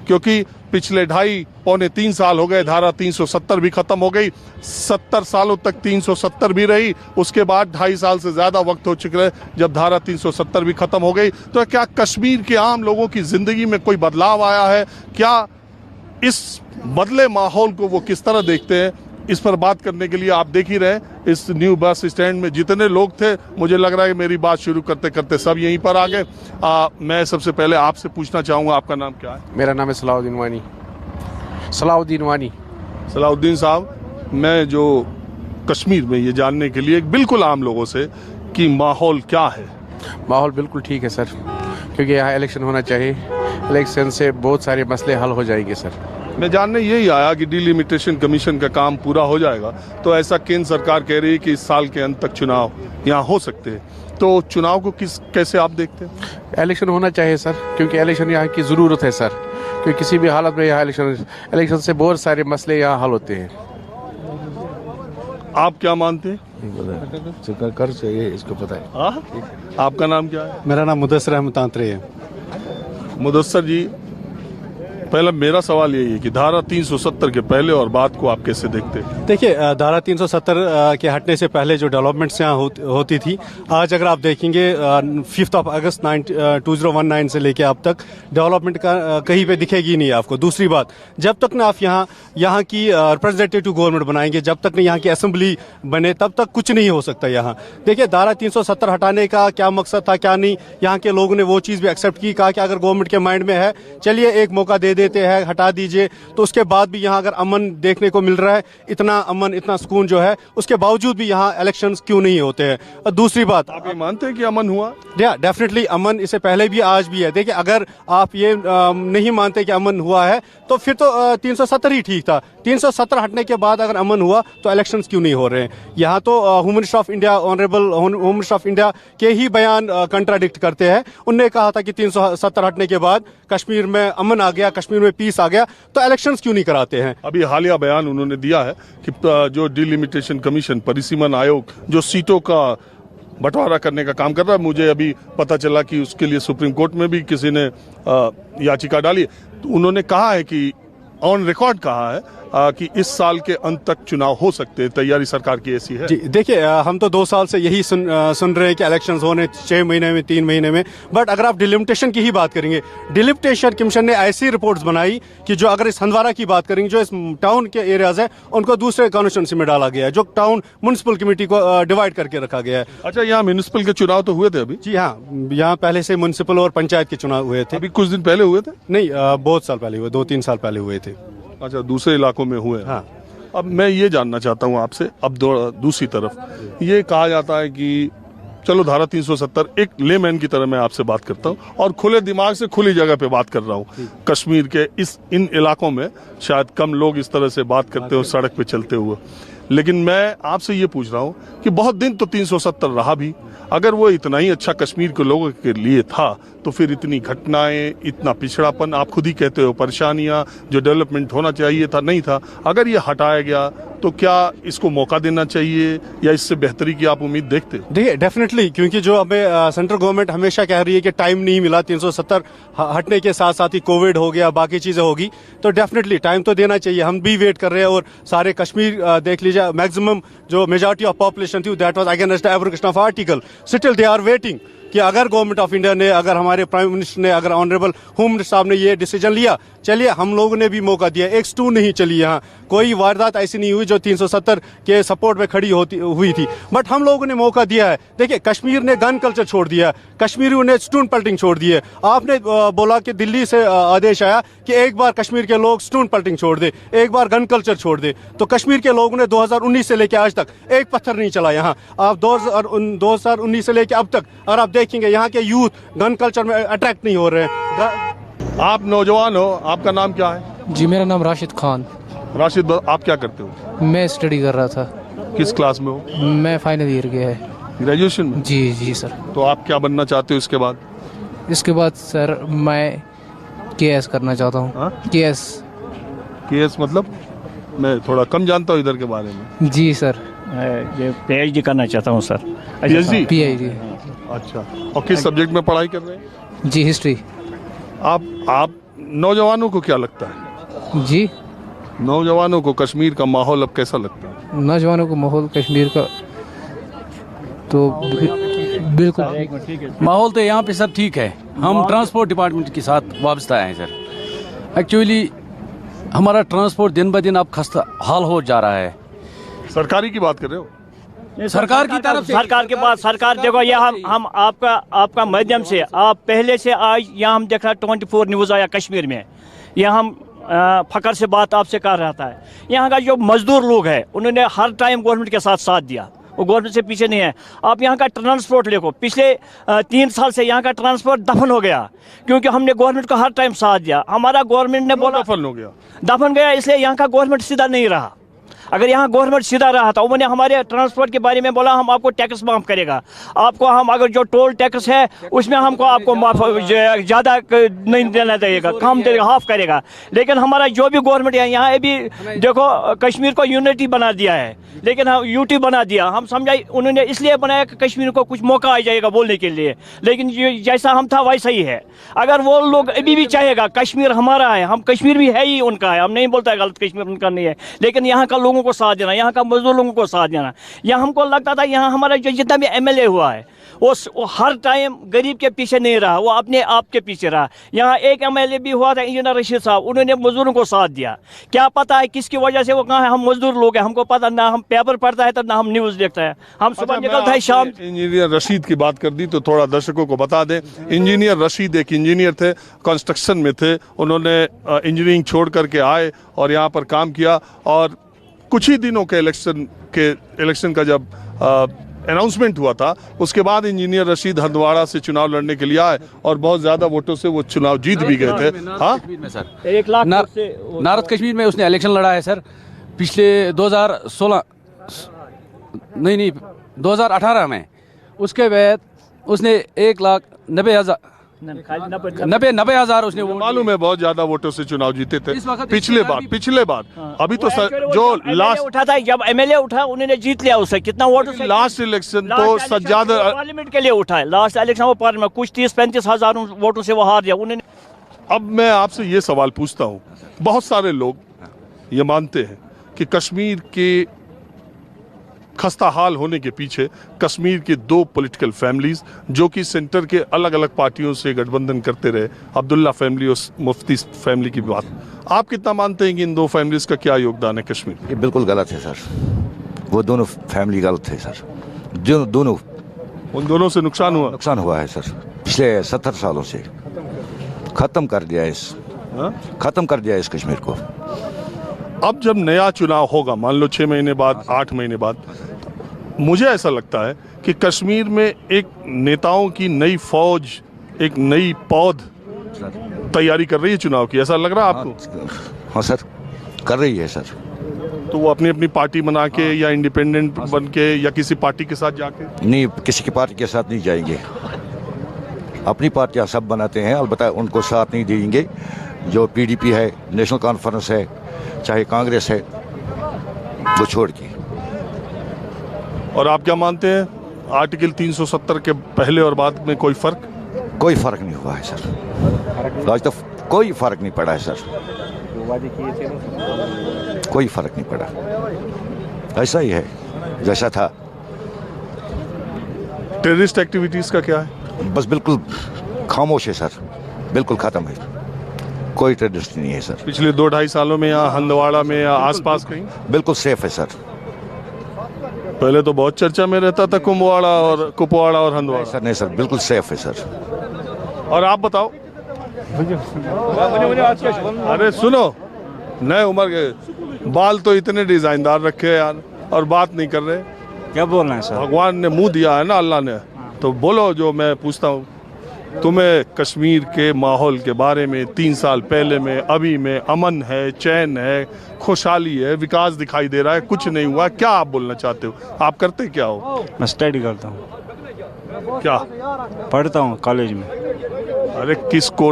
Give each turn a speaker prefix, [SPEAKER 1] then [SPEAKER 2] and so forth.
[SPEAKER 1] क्योंकि पिछले 2.5-3 साल हो गए, धारा 370 भी खत्म हो गई, 70 सालों तक 370 भी रही, उसके बाद 2.5 साल से ज्यादा वक्त हो चुका है जब धारा 370 भी खत्म हो गई। तो क्या कश्मीर के आम लोगों की जिंदगी में कोई बदलाव आया है? क्या इस बदले माहौल को वो किस तरह देखते हैं? इस पर बात करने के लिए आप देख ही रहे, इस न्यू बस स्टैंड में जितने लोग थे, मुझे लग रहा है कि मेरी बात शुरू करते करते सब यहीं पर आ गए। मैं सबसे पहले आपसे पूछना चाहूँगा, आपका नाम क्या है?
[SPEAKER 2] मेरा नाम है सलाउद्दीन वानी। सलाउद्दीन वानी।
[SPEAKER 1] सलाउद्दीन साहब, मैं जो कश्मीर में ये जानने के लिए बिल्कुल आम लोगों से कि माहौल क्या है।
[SPEAKER 2] माहौल बिल्कुल ठीक है सर, क्योंकि यहाँ इलेक्शन होना चाहिए। इलेक्शन से बहुत सारे मसले हल हो जाएंगे सर।
[SPEAKER 1] मैं जानने यही आया कि डिलिमिटेशन कमीशन का काम पूरा हो जाएगा, तो ऐसा केंद्र सरकार कह रही है कि इस साल के अंत तक चुनाव यहाँ हो सकते हैं, तो चुनाव को कैसे आप देखते हैं?
[SPEAKER 2] इलेक्शन होना चाहिए सर, क्योंकि इलेक्शन यहाँ की ज़रूरत है सर, क्योंकि किसी भी हालत में यहाँ इलेक्शन से बहुत सारे मसले यहाँ हल होते हैं।
[SPEAKER 1] आप क्या मानते हैं?
[SPEAKER 2] कर चाहिए, इसको पता है।
[SPEAKER 1] आपका नाम क्या है?
[SPEAKER 3] मेरा नाम मुदस्सर अहमद तांत्रे है।
[SPEAKER 1] मुदस्सर जी, पहला मेरा सवाल यही है कि धारा 370 के पहले और बाद को आप कैसे देखते हैं?
[SPEAKER 3] देखिए, धारा 370 के हटने से पहले जो डेवलपमेंट्स यहाँ होती थी, आज अगर आप देखेंगे 5 अगस्त 2019 से लेके अब तक डेवलपमेंट का कहीं पे दिखेगी नहीं आपको। दूसरी बात, जब तक ना आप यहाँ की रिप्रेजेंटेटिव गवर्नमेंट बनाएंगे, जब तक ना यहाँ की असेंबली बने, तब तक कुछ नहीं हो सकता यहाँ। देखिए, धारा 370 हटाने का क्या मकसद था क्या नहीं, यहाँ के लोगों ने वो चीज़ भी एक्सेप्ट की, कहा कि अगर गवर्नमेंट के माइंड में है, चलिए एक मौका दे देते हैं, हटा दीजिए। तो उसके बाद भी यहाँ अगर अमन देखने को मिल रहा है, इतना अमन, इतना सुकून जो है, उसके बावजूद भी यहाँ इलेक्शंस क्यों नहीं होते हैं? और दूसरी बात,
[SPEAKER 1] आप ये मानते हैं कि अमन हुआ?
[SPEAKER 3] डेफिनेटली अमन इससे पहले भी आज भी है। देखिए, अगर आप ये नहीं मानते कि अमन हुआ है, तो फिर तो 370 ही ठीक था। 370 हटने के बाद अगर अमन हुआ तो इलेक्शंस क्यों नहीं हो रहे हैं? यहाँ तो home minister of India, honourable home minister of India के ही बयान कंट्राडिक्ट करते हैं। उनने कहा था कि 370 हटने के बाद कश्मीर में अमन आ गया, कश्मीर में पीस आ गया, तो इलेक्शंस क्यों नहीं कराते हैं?
[SPEAKER 1] अभी हालिया बयान उन्होंने दिया है कि जो डिलिमिटेशन कमीशन, परिसीमन आयोग जो सीटों का बंटवारा करने का काम कर रहा है, मुझे अभी पता चला कि उसके लिए सुप्रीम कोर्ट में भी किसी ने याचिका डाली है। तो उन्होंने कहा है कि ऑन रिकॉर्ड कहा है कि इस साल के अंत तक चुनाव हो सकते हैं, तैयारी सरकार की ऐसी है।
[SPEAKER 3] जी, देखिए, हम तो 2 साल से यही सुन रहे हैं कि इलेक्शंस होने 6 महीने में, 3 महीने में। बट अगर आप डिलिमिटेशन की ही बात करेंगे, डिलिमिटेशन कमीशन ने ऐसी रिपोर्ट्स बनाई कि जो अगर इस हंदवारा की बात करेंगे, जो इस टाउन के एरियाज है, उनको दूसरे कॉन्स्टिट्यूंसी में डाला गया है, जो टाउन म्युनिसिपल कमेटी को डिवाइड करके रखा गया है।
[SPEAKER 1] अच्छा, यहाँ म्युनिसिपल के चुनाव तो हुए थे अभी?
[SPEAKER 3] जी हाँ, यहाँ पहले से म्युनिसिपल और पंचायत के चुनाव हुए थे।
[SPEAKER 1] अभी कुछ दिन पहले हुए थे?
[SPEAKER 3] नहीं, बहुत साल पहले हुए, 2-3 साल पहले हुए थे।
[SPEAKER 1] अच्छा, दूसरे इलाकों में हुए।
[SPEAKER 3] हाँ।
[SPEAKER 1] अब मैं ये जानना चाहता हूँ आपसे, अब दूसरी तरफ ये कहा जाता है कि चलो धारा 370, एक लेमैन की तरह मैं आपसे बात करता हूँ और खुले दिमाग से खुली जगह पे बात कर रहा हूँ। कश्मीर के इन इलाकों में शायद कम लोग इस तरह से बात करते हो सड़क पे चलते हुए, लेकिन मैं आपसे ये पूछ रहा हूँ कि बहुत दिन तो 370 रहा भी, अगर वो इतना ही अच्छा कश्मीर के लोगों के लिए था, तो फिर इतनी घटनाएं, इतना पिछड़ापन, आप खुद ही कहते हो, परेशानियां, जो डेवलपमेंट होना चाहिए था नहीं था, अगर ये हटाया गया तो क्या इसको मौका देना चाहिए या इससे बेहतरी की आप उम्मीद देखते हो?
[SPEAKER 3] देखिए, डेफिनेटली, क्योंकि जो हमें सेंट्रल गवर्नमेंट हमेशा कह रही है कि टाइम नहीं मिला, 370 हटने के साथ साथ ही कोविड हो गया, बाकी चीजें होगी, तो डेफिनेटली टाइम तो देना चाहिए। हम भी वेट कर रहे हैं और सारे कश्मीर देख लीजिए, मैक्सिमम जो मेजॉरिटी ऑफ पॉपुलेशन थी, that was against the abrogation of article, still they are waiting कि अगर गवर्नमेंट ऑफ इंडिया ने, अगर हमारे प्राइम मिनिस्टर ने, अगर ऑनरेबल होम मिनिस्टर साहब ने ये डिसीजन लिया, चलिए हम लोगों ने भी मौका दिया। X2 नहीं चली, यहाँ कोई वारदात ऐसी नहीं हुई जो 370 के सपोर्ट में खड़ी हुई थी, बट हम लोगों ने मौका दिया है। देखिए, कश्मीर ने गन कल्चर छोड़ दिया, कश्मीरियों ने स्टून पल्टिंग छोड़ दी है। आपने बोला कि दिल्ली से आदेश आया कि एक बार कश्मीर के लोग स्टून पल्टिंग छोड़ दे, एक बार गन कल्चर छोड़ दे, तो कश्मीर के लोगों ने 2019 से लेकर आज तक एक पत्थर नहीं चला यहाँ। आप 2019 से लेकर अब तक अगर आप देखेंगे, यहाँ के यूथ गन कल्चर में अट्रैक्ट नहीं हो रहे हैं।
[SPEAKER 1] आप नौजवान हो, आपका नाम क्या है?
[SPEAKER 4] जी, मेरा नाम राशिद खान।
[SPEAKER 1] राशिद, आप क्या करते हो?
[SPEAKER 4] मैं स्टडी कर रहा था।
[SPEAKER 1] किस क्लास में हो?
[SPEAKER 4] मैं फाइनल ईयर के है।
[SPEAKER 1] ग्रेजुएशन में?
[SPEAKER 4] जी सर।
[SPEAKER 1] तो आप क्या बनना चाहते हो इसके बाद?
[SPEAKER 4] इसके बाद सर मैं केएस करना चाहता हूँ। केएस
[SPEAKER 1] मतलब? मैं थोड़ा कम जानता हूँ इधर के बारे में।
[SPEAKER 4] जी सर।
[SPEAKER 5] ये PhD करना चाहता हूँ सर।
[SPEAKER 4] PhD।
[SPEAKER 1] अच्छा, और किस सब्जेक्ट में पढ़ाई कर रहे हैं?
[SPEAKER 4] जी, हिस्ट्री।
[SPEAKER 1] आप नौजवानों को क्या लगता है,
[SPEAKER 4] जी
[SPEAKER 1] नौजवानों को कश्मीर का माहौल अब कैसा लगता है?
[SPEAKER 4] नौजवानों को माहौल कश्मीर का तो बिल्कुल
[SPEAKER 6] माहौल तो यहाँ पे सर ठीक है। हम ट्रांसपोर्ट डिपार्टमेंट के साथ वाबस्ता हैं सर। एक्चुअली हमारा ट्रांसपोर्ट दिन ब दिन अब खस्ता हाल हो जा रहा है।
[SPEAKER 1] सरकारी की बात कर रहे हो?
[SPEAKER 6] सरकार की तरफ से
[SPEAKER 5] सरकार के पास सरकार देखो, ये हम आपका माध्यम से आप पहले से आज यहाँ हम देख रहे 24 न्यूज़ आया कश्मीर में। यहाँ हम फकर से बात आपसे कर रहा था। यहाँ का जो मजदूर लोग हैं उन्होंने हर टाइम गवर्नमेंट के साथ साथ दिया, वो गवर्नमेंट से पीछे नहीं है। आप यहाँ का ट्रांसपोर्ट देखो, पिछले 3 साल से यहाँ का ट्रांसपोर्ट दफन हो गया, क्योंकि हमने गवर्नमेंट को हर टाइम साथ दिया। हमारा गवर्नमेंट ने बोला
[SPEAKER 1] दफन हो गया,
[SPEAKER 5] दफन गया, इसलिए यहाँ का गवर्नमेंट सीधा नहीं रहा। अगर यहाँ गवर्नमेंट सीधा रहा था, उन्होंने हमारे ट्रांसपोर्ट के बारे में बोला हम आपको टैक्स माफ करेगा, आपको हम अगर जो टोल टैक्स है उसमें हमको आपको माफ ज़्यादा नहीं देना चाहिएगा, कम देगा, हाफ करेगा। लेकिन हमारा जो भी गवर्नमेंट है यहाँ अभी देखो कश्मीर को यूनिटी बना दिया है, लेकिन हम यूटी बना दिया। हम समझाई उन्होंने इसलिए बनाया कि कश्मीर को कुछ मौका आ जाएगा बोलने के लिए, लेकिन जैसा हम था वैसा ही है। अगर वो लोग अभी भी चाहेगा कश्मीर हमारा है, हम कश्मीर भी है ही उनका है, हम नहीं बोलता गलत कश्मीर उनका नहीं है, लेकिन यहाँ का लोगों को साथ देना, यहाँ का मजदूर लोगों को साथ देना। यहाँ हमको लगता था यहाँ हमारा जो जितना भी एमएलए हुआ है वो हर टाइम गरीब के पीछे नहीं रहा, वो अपने आप के पीछे रहा। यहाँ एक एमएलए भी हुआ था इंजीनियर रशीद साहब, उन्होंने मजदूरों को साथ दिया। क्या पता है किसकी वजह से वो कहाँ है, हम मजदूर लोग हैं, हमको पता ना, हम पेपर पढ़ता है तो ना हम न्यूज़ देखता है। हम सुबह निकलता है शाम।
[SPEAKER 1] इंजीनियर रशीद की बात कर दी तो थोड़ा दर्शकों को बता दें, इंजीनियर रशीद एक इंजीनियर थे, कंस्ट्रक्शन में थे। उन्होंने इंजीनियरिंग छोड़ करके आए और यहाँ पर काम किया, और कुछ ही दिनों के इलेक्शन का जब अनाउंसमेंट हुआ था उसके बाद इंजीनियर रशीद हंदवाड़ा से चुनाव लड़ने के लिए आए और बहुत ज्यादा वोटों से वो चुनाव जीत भी गए थे। हाँ,
[SPEAKER 6] सर
[SPEAKER 5] 1 लाख
[SPEAKER 6] नारद कश्मीर में उसने इलेक्शन लड़ा है सर, पिछले 2016 नहीं 2018 में। उसके बाद उसने 1,90,000 90,000 उसने
[SPEAKER 1] मालूम है बहुत ज्यादा वोटों से चुनाव जीते थे
[SPEAKER 6] इस वक्त
[SPEAKER 1] पिछले बार। अभी तो जो लास्ट
[SPEAKER 5] उठा था, जब एमएलए उठा उन्होंने जीत लिया उससे कितना वोट से।
[SPEAKER 1] लास्ट इलेक्शन तो सज्जाद
[SPEAKER 5] पार्लियामेंट के लिए उठा है, लास्ट इलेक्शन वो पार्लियामेंट कुछ 30-35 हज़ार वोटों से वो हार गया उन्होंने।
[SPEAKER 1] अब मैं आपसे ये सवाल पूछता हूँ, बहुत सारे लोग ये मानते हैं कि कश्मीर के खस्ता हाल होने के पीछे कश्मीर की 2 पॉलिटिकल फैमिलीज जो कि सेंटर के अलग अलग पार्टियों से गठबंधन करते रहे, अब्दुल्ला फैमिली और मुफ्ती फैमिली की बात, आप कितना मानते हैं कि इन 2 फैमिलीज का क्या योगदान है कश्मीर?
[SPEAKER 7] ये बिल्कुल गलत है सर, वो दोनों फैमिली गलत है सर। जो दोनों
[SPEAKER 1] उन दोनों से नुकसान हुआ
[SPEAKER 7] है सर, पिछले 70 सालों से खत्म कर दिया इस कश्मीर को।
[SPEAKER 1] अब जब नया चुनाव होगा, मान लो 6 महीने बाद, 8 महीने बाद, मुझे ऐसा लगता है कि कश्मीर में एक नेताओं की नई फौज, एक नई पौध तैयारी कर रही है चुनाव की, ऐसा लग रहा है आपको?
[SPEAKER 7] हाँ सर, कर रही है सर।
[SPEAKER 1] तो वो अपनी अपनी पार्टी बना के या इंडिपेंडेंट बन के या किसी पार्टी के साथ जाके?
[SPEAKER 7] नहीं, किसी की पार्टी के साथ नहीं जाएंगे, अपनी पार्टियां सब बनाते हैं, अलबत्ता उनको साथ नहीं देंगे। जो पीडीपी है, नेशनल कॉन्फ्रेंस है, चाहे कांग्रेस है, वो छोड़ के।
[SPEAKER 1] और आप क्या मानते हैं, आर्टिकल 370 के पहले और बाद में कोई फर्क
[SPEAKER 7] नहीं हुआ है सर, आज तक कोई फर्क नहीं पड़ा है सर, कोई फर्क नहीं पड़ा, ऐसा ही है जैसा था।
[SPEAKER 1] टेररिस्ट एक्टिविटीज का क्या है?
[SPEAKER 7] बस बिल्कुल खामोश है सर, बिल्कुल खत्म है, कोई टेररिस्ट नहीं है सर।
[SPEAKER 1] पिछले 2-2.5 सालों में यहाँ हंदवाड़ा में या आसपास कहीं
[SPEAKER 7] बिल्कुल सेफ है सर।
[SPEAKER 1] पहले तो बहुत चर्चा में रहता था कुपवाड़ा और हंदवाड़ा।
[SPEAKER 7] सर नहीं सर, बिल्कुल सेफ है सर।
[SPEAKER 1] और आप बताओ? अरे सुनो, नए उम्र के बाल तो इतने डिजाइनदार रखे हैं यार, और बात नहीं कर रहे।
[SPEAKER 5] क्या बोलना है सर?
[SPEAKER 1] भगवान ने मुंह दिया है ना, अल्लाह ने, तो बोलो जो मैं पूछता हूँ। तुम्हें कश्मीर के माहौल के बारे में 3 साल पहले में, अभी में अमन है, चैन है, खुशहाली है, विकास दिखाई दे रहा है, कुछ नहीं हुआ, क्या आप बोलना चाहते हो? आप करते क्या हो?
[SPEAKER 8] मैं स्टडी करता हूँ,
[SPEAKER 1] क्या
[SPEAKER 8] पढ़ता हूँ कॉलेज में।
[SPEAKER 1] अरे किस कोर्स